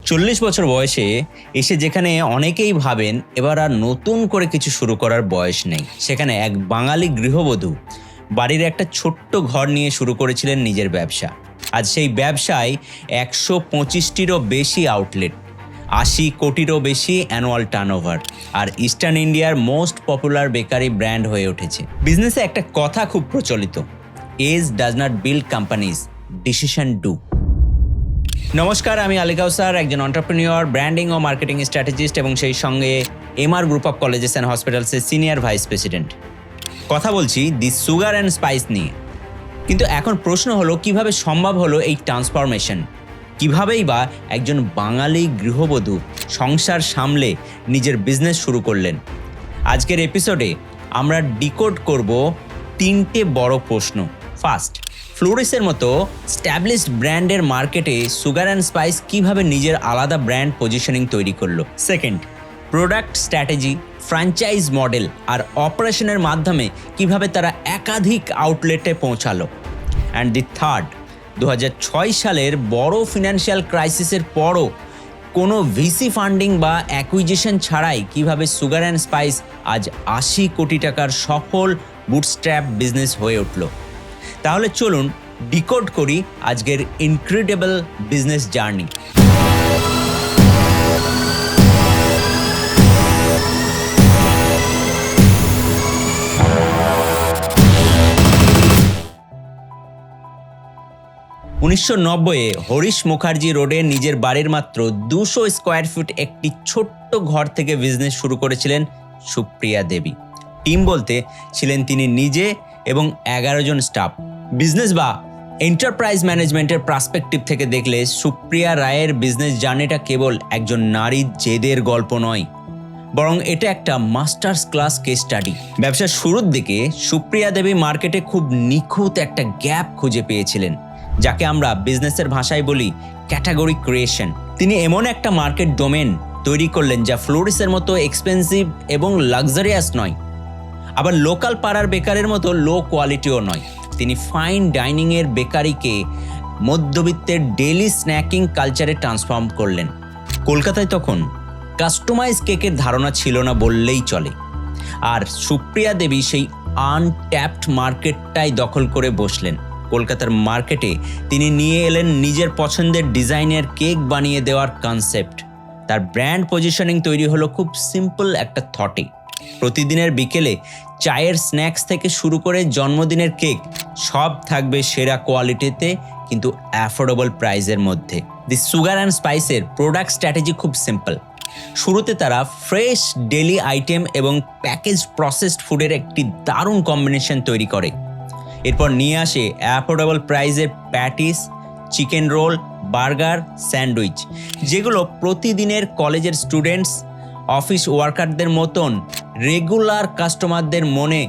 40 বছর বয়সে এসে যেখানে অনেকেই ভাবেন এবার আর নতুন করে কিছু শুরু করার বয়স নেই, সেখানে এক বাঙালি গৃহবধূ বাড়ির একটা ছোট্ট ঘর নিয়ে শুরু করেছিলেন নিজের ব্যবসা। আজ সেই ব্যবসায় 125টিরও বেশি আউটলেট, 80 কোটিরও বেশি অ্যানুয়াল টার্নওভার, আর ইস্টার্ন ইন্ডিয়ার মোস্ট পপুলার বেকারি ব্র্যান্ড হয়ে উঠেছে। বিজনেসে একটা কথা খুব প্রচলিত, age does not build companies, decision do. নমস্কার, আমি আলী কাউসার, একজন এন্টারপ্রেনিউর, ব্র্যান্ডিং ও মার্কেটিং স্ট্র্যাটেজিস্ট এবং সেই সঙ্গে MR group of colleges and হসপিটালসের সিনিয়র ভাইস প্রেসিডেন্ট। কথা বলছি দি সুগার অ্যান্ড স্পাইস নিয়ে। কিন্তু এখন প্রশ্ন হলো, কিভাবে সম্ভব হলো এই ট্রান্সফরমেশন? কিভাবেই বা একজন বাঙালি গৃহবধূ সংসার সামলে নিজের বিজনেস শুরু করলেন? আজকের এপিসোডে আমরা ডিকোড করব 3টে বড় প্রশ্ন। ফার্স্ট, ফ্লোরিসের মতো স্ট্যাবলিশড ব্র্যান্ডের মার্কেটে সুগার অ্যান্ড স্পাইস কিভাবে নিজের আলাদা ব্র্যান্ড পজিশনিং তৈরি করলো। Second, product strategy, franchise model আর অপারেশনের মাধ্যমে কিভাবে তারা একাধিক আউটলেটে পৌঁছালো। অ্যান্ড দি থার্ড, 2006 সালের বড় ফিনান্সিয়াল ক্রাইসিসের পরও কোনো ভিসি ফান্ডিং বা অ্যাকুইজিশন ছাড়াই কিভাবে সুগার অ্যান্ড স্পাইস আজ 80 কোটি টাকার সফল বুটস্ট্র্যাপ বিজনেস হয়ে উঠল। তাহলে চলুন ডিকোড করি আজকের ইনক্রেডিবল বিজনেস জার্নি। 1990-এ হরিশ মুখার্জি রোডে নিজের বাড়ির মাত্র 200 স্কোয়ার ফুট একটি ছোট্ট ঘর থেকে বিজনেস শুরু করেছিলেন সুপ্রিয়া দেবী। টিম বলতে ছিলেন তিনি নিজে এবং 11 জন স্টাফ। বিজনেস বা এন্টারপ্রাইজ ম্যানেজমেন্টের পার্সপেক্টিভ থেকে দেখলে সুপ্রিয়া রায়ের বিজনেস জার্নিটা কেবল একজন নারীর জেদের গল্প নয়, বরং এটা একটা মাস্টার্স ক্লাস কেস স্টাডি। ব্যবসার শুরুর দিকে সুপ্রিয়া দেবী মার্কেটে খুব নিখুঁত একটা গ্যাপ খুঁজে পেয়েছিলেন, যাকে আমরা বিজনেসের ভাষায় বলি ক্যাটাগরি ক্রিয়েশন। তিনি এমন একটা মার্কেট ডোমেন তৈরি করলেন যা ফ্লোরিসের মতো এক্সপেন্সিভ এবং লাক্সারিয়াস নয়, আবার লোকাল পাড়ার বেকারের মতো লো কোয়ালিটিও নয়। তিনি ফাইন ডাইনিংয়ের বেকারিকে মধ্যবিত্তের ডেইলি স্ন্যাকিং কালচারে ট্রান্সফর্ম করলেন। কলকাতায় তখন কাস্টমাইজ কেকের ধারণা ছিল না বললেই চলে, আর সুপ্রিয়া দেবী সেই আনট্যাপড মার্কেটটাই দখল করে বসলেন। কলকাতার মার্কেটে তিনি নিয়ে এলেন নিজের পছন্দের ডিজাইনের কেক বানিয়ে দেওয়ার কনসেপ্ট। তার ব্র্যান্ড পজিশনিং তৈরি হলো খুব সিম্পল একটা থটে। প্রতিদিনের বিকেলে চায়ের স্ন্যাক্স থেকে শুরু করে জন্মদিনের কেক সব থাকবে সেরা কোয়ালিটিতে, কিন্তু অ্যাফোর্ডেবল প্রাইসের মধ্যে। দি সুগার অ্যান্ড স্পাইসের প্রোডাক্ট স্ট্র্যাটেজি খুব সিম্পল। শুরুতে তারা ফ্রেশ ডেলি আইটেম এবং প্যাকেজ প্রসেসড ফুডের একটি দারুণ কম্বিনেশন তৈরি করে। এরপর নিয়ে আসে অ্যাফোর্ডেবল প্রাইসের patties, chicken roll, burger, sandwich, যেগুলো প্রতিদিনের কলেজের স্টুডেন্টস, অফিস ওয়ার্কারদের মতন রেগুলার কাস্টমারদের মনে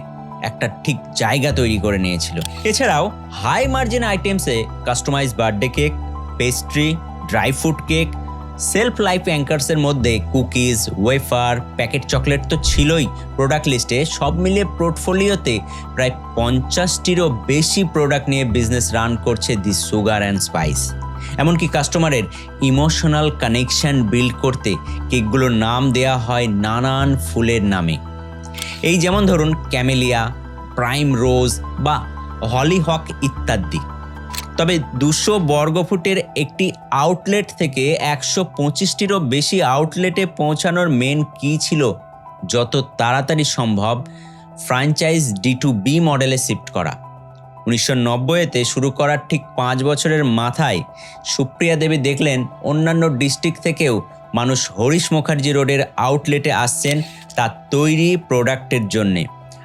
একটা ঠিক জায়গা তৈরি করে নিয়েছিল। এছাড়াও হাই মার্জিন আইটেমসে customise birthday cake, pastry, dry fruit cake, self life অ্যাঙ্কার্সের মধ্যে কুকিজ, ওয়েফার, প্যাকেট চকলেট তো ছিলই প্রোডাক্ট লিস্টে। সব মিলিয়ে পোর্টফোলিওতে প্রায় 50টিরও বেশি প্রোডাক্ট নিয়ে বিজনেস রান করছে দি সুগার অ্যান্ড স্পাইস। এমনকি কাস্টমারের ইমোশনাল কানেকশন বিল্ড করতে কেকগুলোর নাম দেয়া হয় নানান ফুলের নামে। এই যেমন ধরুন ক্যামেলিয়া, প্রাইম রোজ বা হলিহক ইত্যাদি। তবে 200 বর্গফুটের একটি আউটলেট থেকে 125টিরও বেশি আউটলেটে পৌঁছানোর মেন কি ছিল? যত তাড়াতাড়ি সম্ভব ফ্র্যাঞ্চাইজ D2B মডেলে শিফট করা। 1990-তে শুরু করার ঠিক 5 বছরের মাথায় সুপ্রিয়া দেবী দেখলেন অন্যান্য ডিস্ট্রিক্ট থেকেও মানুষ হরিশ মুখার্জি রোডের আউটলেটে আসছেন তার তৈরি প্রোডাক্টের জন্যে।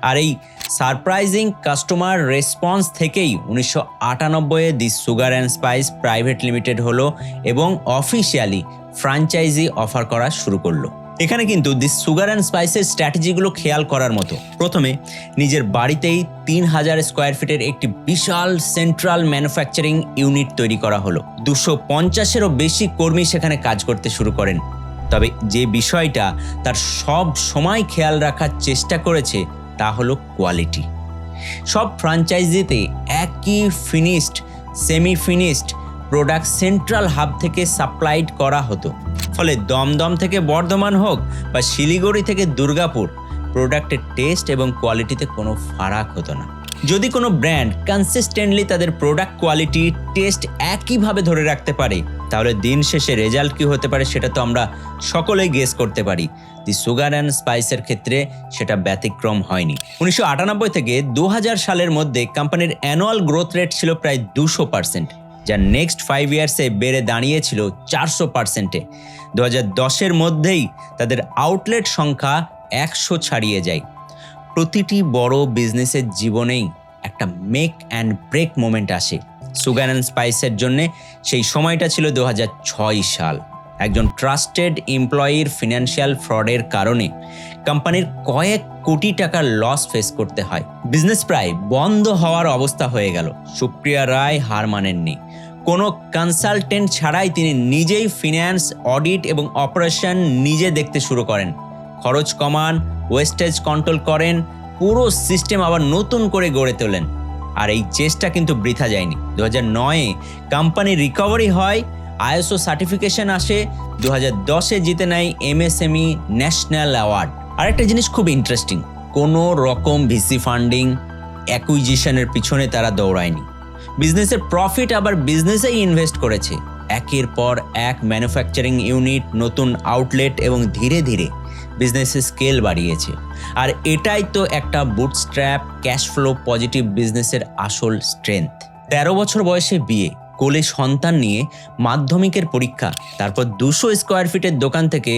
আর এই সারপ্রাইজিং কাস্টমার রেসপন্স থেকেই 1998-এ the sugar and spice private limited হলো এবং অফিসিয়ালি ফ্র্যাঞ্চাইজি অফার করা শুরু করলো। এখানে কিন্তু দি সুগার অ্যান্ড স্পাইসের স্ট্র্যাটেজিগুলো খেয়াল করার মতো। প্রথমে নিজের বাড়িতেই 3000 স্কোয়ার ফিটের একটি বিশাল সেন্ট্রাল ম্যানুফ্যাকচারিং ইউনিট তৈরি করা হলো। 250-এরও বেশি কর্মী সেখানে কাজ করতে শুরু করেন। তবে যে বিষয়টা তার সব সময় খেয়াল রাখার চেষ্টা করেছে তা হলো কোয়ালিটি। সব ফ্র্যাঞ্চাইজিতে একই finished, semi finished product central hub থেকে সাপ্লাইড করা হতো। ফলে দমদম থেকে বর্ধমান হোক বা শিলিগুড়ি থেকে দুর্গাপুর, প্রোডাক্টের টেস্ট এবং কোয়ালিটিতে কোনো ফারাক হতো না। যদি কোনো ব্র্যান্ড কনসিস্টেন্টলি তাদের প্রোডাক্ট কোয়ালিটি টেস্ট একইভাবে ধরে রাখতে পারে, তাহলে দিন শেষে রেজাল্ট কী হতে পারে সেটা তো আমরা সকলেই গেস করতে পারি। দি সুগার অ্যান্ড স্পাইসের ক্ষেত্রে সেটা ব্যতিক্রম হয়নি। 1998 থেকে 2000 সালের মধ্যে কোম্পানির অ্যানুয়াল গ্রোথ রেট ছিল প্রায় 200%, যা নেক্সট 5 ইয়ার্সে বেড়ে দাঁড়িয়েছিল 400%-এ। 2010-এর মধ্যেই তাদের আউটলেট সংখ্যা 100 ছাড়িয়ে যায়। প্রতিটি বড় বিজনেসের জীবনেই একটা মেক অ্যান্ড ব্রেক মোমেন্ট আসে। সুগার অ্যান্ড স্পাইসের জন্য সেই সময়টা ছিল 2006 সাল। একজন ট্রাস্টেড এমপ্লয়ির ফিনান্সিয়াল ফ্রডের কারণে কোম্পানির কয়েক কোটি টাকার লস ফেস করতে হয়। বিজনেস প্রায় বন্ধ হওয়ার অবস্থা হয়ে গেল। সুপ্রিয়া রায় হার মানেননি। কোনো কনসালটেন্ট ছাড়াই তিনি নিজেই ফিন্যান্স, অডিট এবং অপারেশন নিজে দেখতে শুরু করেন। খরচ কমান, ওয়েস্টেজ কন্ট্রোল করেন, পুরো সিস্টেম আবার নতুন করে গড়ে তোলেন। আর এই চেষ্টা কিন্তু বৃথা যায়নি। 2009-এ কোম্পানি রিকভারি হয়, ISO সার্টিফিকেশন আসে, 2010-এ জিতে নেয় MSME ন্যাশনাল অ্যাওয়ার্ড। আর একটা জিনিস খুব ইন্টারেস্টিং, কোনো রকম ভিসি ফান্ডিং, অ্যাকুইজিশনের পিছনে তারা দৌড়ায়নি। বিজনেসের প্রফিট আবার বিজনেসেই ইনভেস্ট করেছে। একের পর এক ম্যানুফ্যাকচারিং ইউনিট, নতুন আউটলেট এবং ধীরে ধীরে বিজনেসের স্কেল বাড়িয়েছে। আর এটাই তো একটা বুটস্ট্র্যাপ ক্যাশ ফ্লো পজিটিভ বিজনেসের আসল স্ট্রেংথ। 13 বছর বয়সে বিয়ে, কোলে সন্তান নিয়ে মাধ্যমিকের পরীক্ষা, তারপর 200 স্কোয়ার ফিটের দোকান থেকে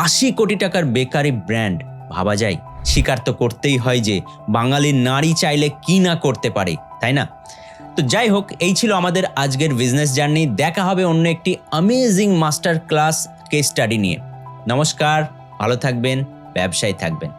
80 কোটি টাকার বেকারি ব্র্যান্ড। ভাবা যায়, স্বীকার তো করতেই হয় যে বাঙালির নারী চাইলে কি না করতে পারে, তাই না? তো যাই হোক, এই ছিল আমাদের আজকের বিজনেস জার্নি। দেখা হবে অন্য একটি amazing master class case study নিয়ে। নমস্কার, ভালো থাকবেন, ব্যবসায় থাকবেন।